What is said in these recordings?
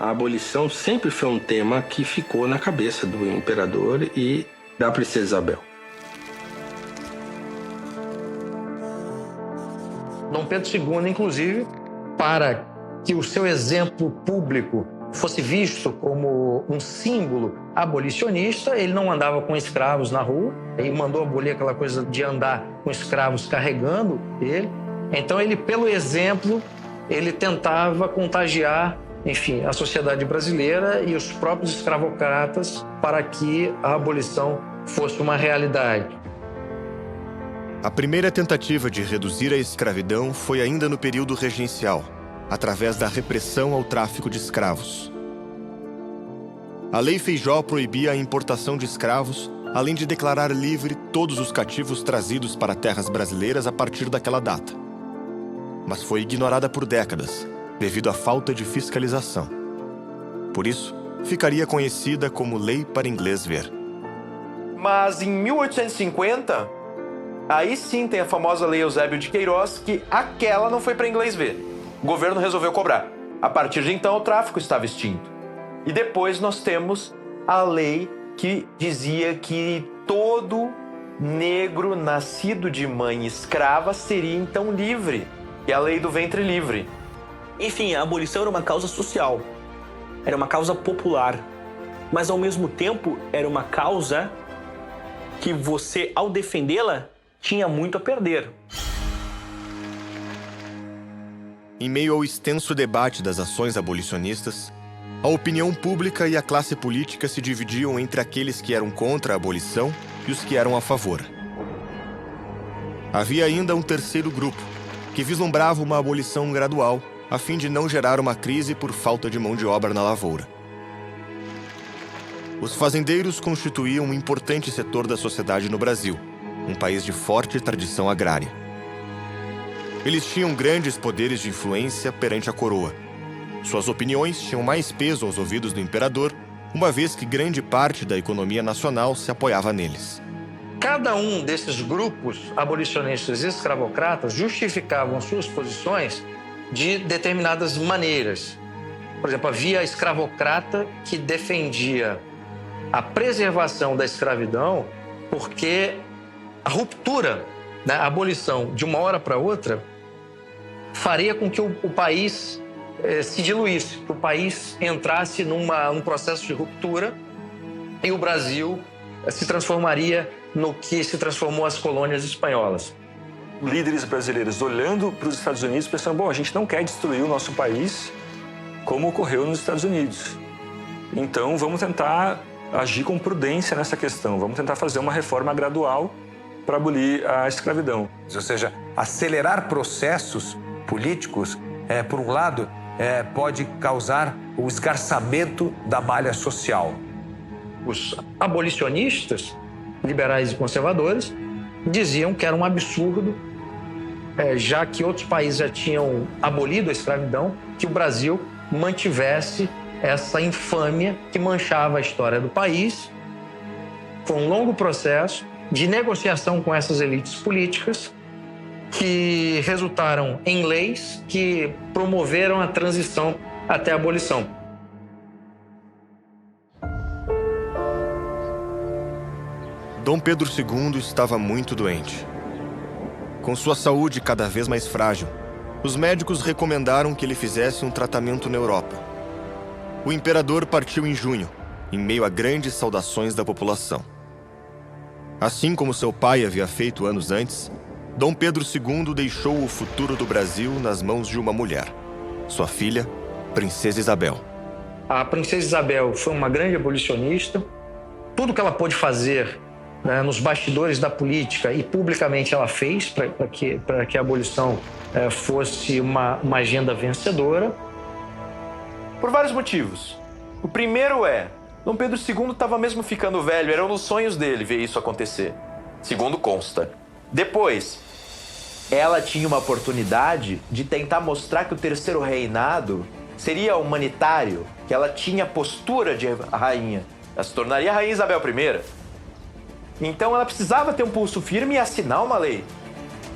a abolição sempre foi um tema que ficou na cabeça do imperador e da princesa Isabel. Dom Pedro II, inclusive, para que o seu exemplo público fosse visto como um símbolo abolicionista, ele não andava com escravos na rua, ele mandou abolir aquela coisa de andar com escravos carregando ele. Então, ele, pelo exemplo, ele tentava contagiar, enfim, a sociedade brasileira e os próprios escravocratas para que a abolição fosse uma realidade. A primeira tentativa de reduzir a escravidão foi ainda no período regencial, através da repressão ao tráfico de escravos. A Lei Feijó proibia a importação de escravos, além de declarar livre todos os cativos trazidos para terras brasileiras a partir daquela data. Mas foi ignorada por décadas, devido à falta de fiscalização. Por isso, ficaria conhecida como Lei para Inglês Ver. Mas em 1850, aí sim tem a famosa Lei Eusébio de Queiroz, que aquela não foi para inglês ver. O governo resolveu cobrar. A partir de então, o tráfico estava extinto. E depois nós temos a lei que dizia que todo negro nascido de mãe escrava seria então livre, que é a lei do ventre livre. Enfim, a abolição era uma causa social, era uma causa popular, mas ao mesmo tempo era uma causa que você, ao defendê-la, tinha muito a perder. Em meio ao extenso debate das ações abolicionistas, a opinião pública e a classe política se dividiam entre aqueles que eram contra a abolição e os que eram a favor. Havia ainda um terceiro grupo, que vislumbrava uma abolição gradual, a fim de não gerar uma crise por falta de mão de obra na lavoura. Os fazendeiros constituíam um importante setor da sociedade no Brasil, um país de forte tradição agrária. Eles tinham grandes poderes de influência perante a coroa. Suas opiniões tinham mais peso aos ouvidos do imperador, uma vez que grande parte da economia nacional se apoiava neles. Cada um desses grupos abolicionistas e escravocratas justificavam suas posições de determinadas maneiras. Por exemplo, havia a escravocrata que defendia a preservação da escravidão porque a ruptura, né, a abolição de uma hora para outra faria com que o país se diluísse, que o país entrasse num processo de ruptura e o Brasil se transformaria no que se transformou as colônias espanholas. Líderes brasileiros olhando para os Estados Unidos pensando, bom, a gente não quer destruir o nosso país como ocorreu nos Estados Unidos. Então vamos tentar agir com prudência nessa questão, vamos tentar fazer uma reforma gradual para abolir a escravidão. Ou seja, acelerar processos políticos, por um lado, pode causar o esgarçamento da malha social. Os abolicionistas, liberais e conservadores, diziam que era um absurdo, já que outros países já tinham abolido a escravidão, que o Brasil mantivesse essa infâmia que manchava a história do país. Foi um longo processo de negociação com essas elites políticas que resultaram em leis que promoveram a transição até a abolição. Dom Pedro II estava muito doente. Com sua saúde cada vez mais frágil, os médicos recomendaram que ele fizesse um tratamento na Europa. O imperador partiu em junho, em meio a grandes saudações da população. Assim como seu pai havia feito anos antes, Dom Pedro II deixou o futuro do Brasil nas mãos de uma mulher, sua filha, Princesa Isabel. A Princesa Isabel foi uma grande abolicionista. Tudo que ela pôde fazer, né, nos bastidores da política e publicamente ela fez para que a abolição fosse uma agenda vencedora. Por vários motivos. O primeiro Dom Pedro II estava mesmo ficando velho, era um dos sonhos dele ver isso acontecer, segundo consta. Depois, ela tinha uma oportunidade de tentar mostrar que o terceiro reinado seria humanitário, que ela tinha postura de rainha. Ela se tornaria a rainha Isabel I. Então ela precisava ter um pulso firme e assinar uma lei,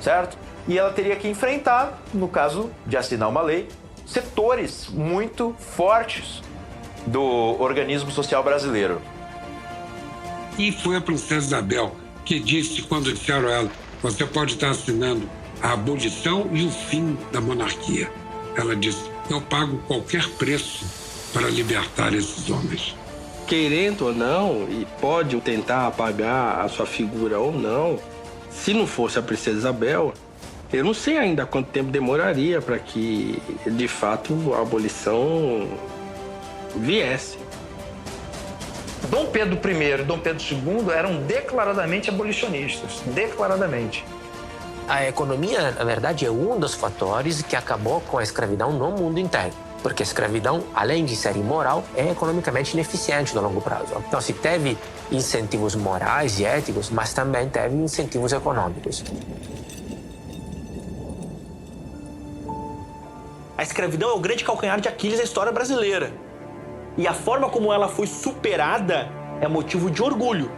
certo? E ela teria que enfrentar, no caso de assinar uma lei, setores muito fortes do organismo social brasileiro. E foi a princesa Isabel que disse, quando disseram a ela, você pode estar assinando a abolição e o fim da monarquia. Ela disse, eu pago qualquer preço para libertar esses homens. Querendo ou não, e pode tentar apagar a sua figura ou não, se não fosse a princesa Isabel, eu não sei ainda quanto tempo demoraria para que, de fato, a abolição viesse. Dom Pedro I e Dom Pedro II eram declaradamente abolicionistas, declaradamente. A economia, na verdade, é um dos fatores que acabou com a escravidão no mundo inteiro. Porque a escravidão, além de ser imoral, é economicamente ineficiente no longo prazo. Então, se teve incentivos morais e éticos, mas também teve incentivos econômicos. A escravidão é o grande calcanhar de Aquiles da história brasileira. E a forma como ela foi superada é motivo de orgulho.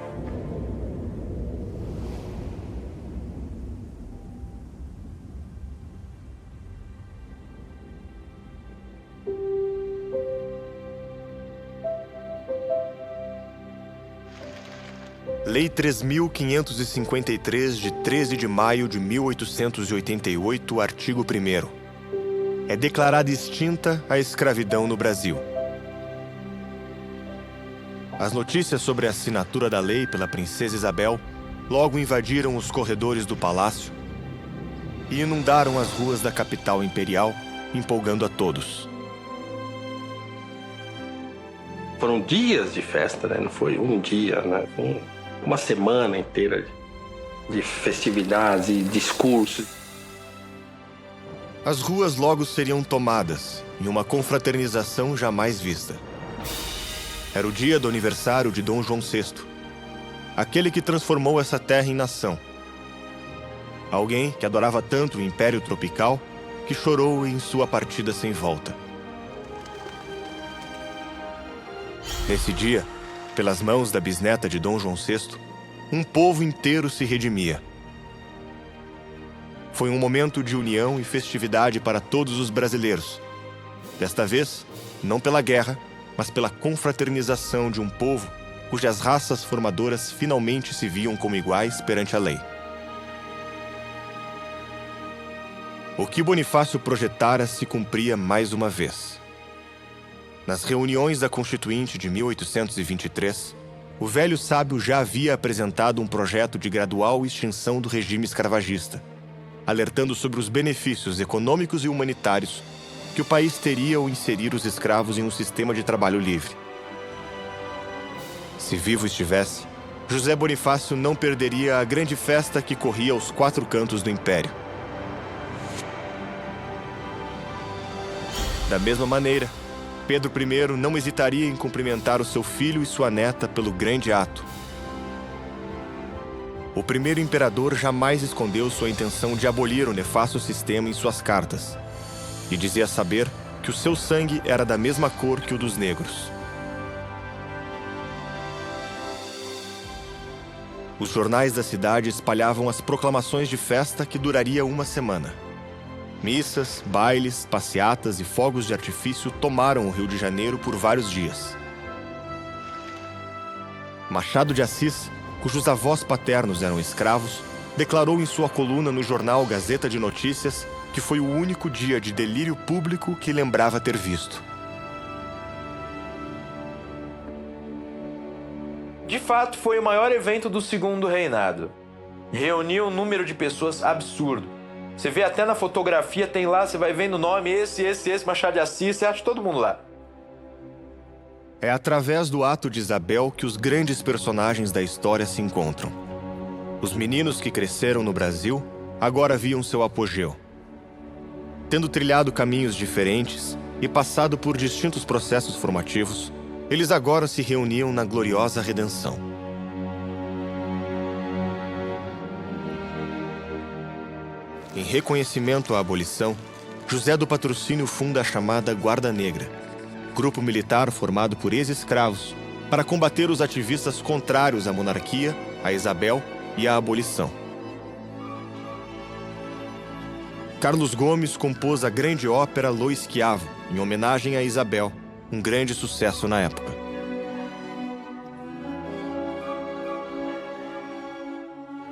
Lei 3.553, de 13 de maio de 1888, artigo 1º. É declarada extinta a escravidão no Brasil. As notícias sobre a assinatura da lei pela princesa Isabel logo invadiram os corredores do palácio e inundaram as ruas da capital imperial, empolgando a todos. Foram dias de festa, né? Não foi um dia, né? Foi uma semana inteira de festividades e discursos. As ruas logo seriam tomadas em uma confraternização jamais vista. Era o dia do aniversário de Dom João VI, aquele que transformou essa terra em nação. Alguém que adorava tanto o Império Tropical que chorou em sua partida sem volta. Nesse dia, pelas mãos da bisneta de Dom João VI, um povo inteiro se redimia. Foi um momento de união e festividade para todos os brasileiros. Desta vez, não pela guerra, mas pela confraternização de um povo cujas raças formadoras finalmente se viam como iguais perante a lei. O que Bonifácio projetara se cumpria mais uma vez. Nas reuniões da Constituinte de 1823, o velho sábio já havia apresentado um projeto de gradual extinção do regime escravagista, alertando sobre os benefícios econômicos e humanitários que o país teria ao inserir os escravos em um sistema de trabalho livre. Se vivo estivesse, José Bonifácio não perderia a grande festa que corria aos quatro cantos do império. Da mesma maneira, Pedro I não hesitaria em cumprimentar o seu filho e sua neta pelo grande ato. O primeiro imperador jamais escondeu sua intenção de abolir o nefasto sistema em suas cartas, e dizia saber que o seu sangue era da mesma cor que o dos negros. Os jornais da cidade espalhavam as proclamações de festa que duraria uma semana. Missas, bailes, passeatas e fogos de artifício tomaram o Rio de Janeiro por vários dias. Machado de Assis, cujos avós paternos eram escravos, declarou em sua coluna no jornal Gazeta de Notícias que foi o único dia de delírio público que lembrava ter visto. De fato, foi o maior evento do Segundo Reinado. Reuniu um número de pessoas absurdo. Você vê até na fotografia, tem lá, você vai vendo o nome, esse, Machado de Assis, você acha todo mundo lá. É através do ato de Isabel que os grandes personagens da história se encontram. Os meninos que cresceram no Brasil agora viam seu apogeu. Tendo trilhado caminhos diferentes e passado por distintos processos formativos, eles agora se reuniam na gloriosa redenção. Em reconhecimento à abolição, José do Patrocínio funda a chamada Guarda Negra, grupo militar formado por ex-escravos para combater os ativistas contrários à monarquia, a Isabel e à abolição. Carlos Gomes compôs a grande ópera Lo Schiavo, em homenagem a Isabel, um grande sucesso na época.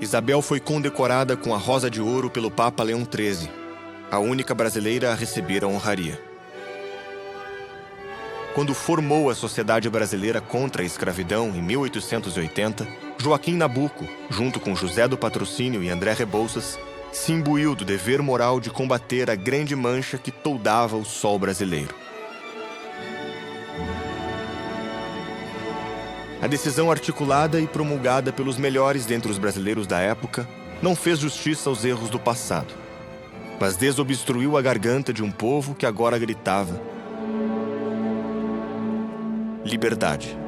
Isabel foi condecorada com a Rosa de Ouro pelo Papa Leão XIII, a única brasileira a receber a honraria. Quando formou a Sociedade Brasileira contra a Escravidão, em 1880, Joaquim Nabuco, junto com José do Patrocínio e André Rebouças, se imbuiu do dever moral de combater a grande mancha que toldava o sol brasileiro. A decisão articulada e promulgada pelos melhores dentre os brasileiros da época não fez justiça aos erros do passado, mas desobstruiu a garganta de um povo que agora gritava: liberdade.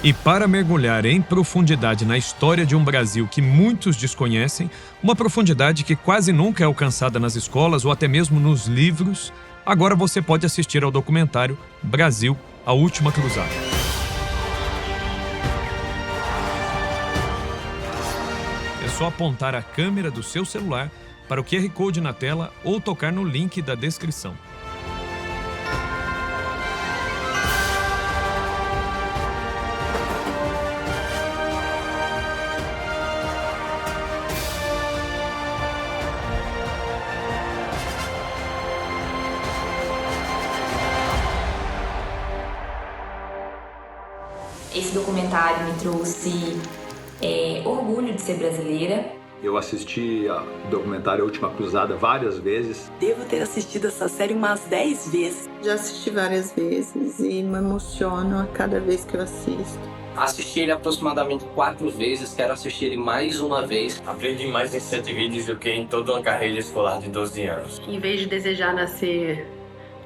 E para mergulhar em profundidade na história de um Brasil que muitos desconhecem, uma profundidade que quase nunca é alcançada nas escolas ou até mesmo nos livros, agora você pode assistir ao documentário Brasil, a Última Cruzada. É só apontar a câmera do seu celular para o QR Code na tela ou tocar no link da descrição. Esse documentário me trouxe orgulho de ser brasileira. Eu assisti ao documentário A Última Cruzada várias vezes. Devo ter assistido essa série umas 10 vezes. Já assisti várias vezes e me emociono a cada vez que eu assisto. Assisti ele aproximadamente 4 vezes, quero assistir ele mais uma vez. Aprendi mais em 7 vídeos do que em toda uma carreira escolar de 12 anos. Em vez de desejar nascer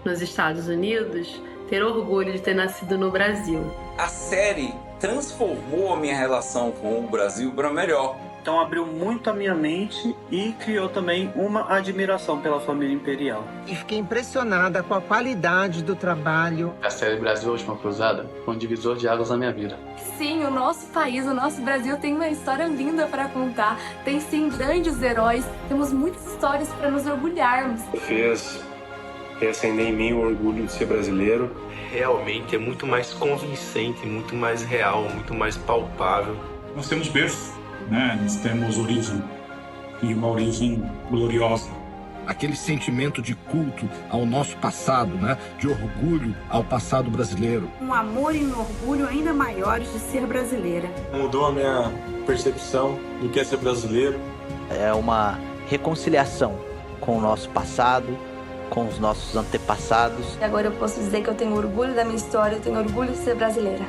nos Estados Unidos, ter orgulho de ter nascido no Brasil. A série transformou a minha relação com o Brasil para melhor. Então abriu muito a minha mente e criou também uma admiração pela família imperial. E fiquei impressionada com a qualidade do trabalho. A série Brasil, a Última Cruzada foi um divisor de águas na minha vida. Sim, o nosso país, o nosso Brasil tem uma história linda para contar. Tem sim grandes heróis, temos muitas histórias para nos orgulharmos. Fez reacender em mim o orgulho de ser brasileiro. Realmente é muito mais convincente, muito mais real, muito mais palpável. Nós temos berço, né? Nós temos origem, e uma origem gloriosa. Aquele sentimento de culto ao nosso passado, né? De orgulho ao passado brasileiro. Um amor e um orgulho ainda maiores de ser brasileira. Mudou a minha percepção do que é ser brasileiro. É uma reconciliação com o nosso passado, com os nossos antepassados. Agora eu posso dizer que eu tenho orgulho da minha história, eu tenho orgulho de ser brasileira.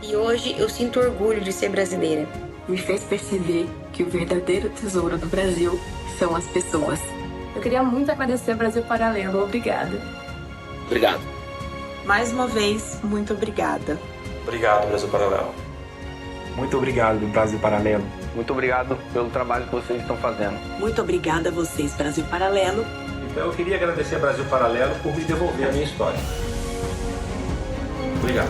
E hoje eu sinto orgulho de ser brasileira. Me fez perceber que o verdadeiro tesouro do Brasil são as pessoas. Eu queria muito agradecer ao Brasil Paralelo. Obrigada. Obrigado. Mais uma vez, muito obrigada. Obrigado, Brasil Paralelo. Muito obrigado, Brasil Paralelo. Muito obrigado pelo trabalho que vocês estão fazendo. Muito obrigada a vocês, Brasil Paralelo. Então eu queria agradecer ao Brasil Paralelo por me devolver a minha história. Obrigado.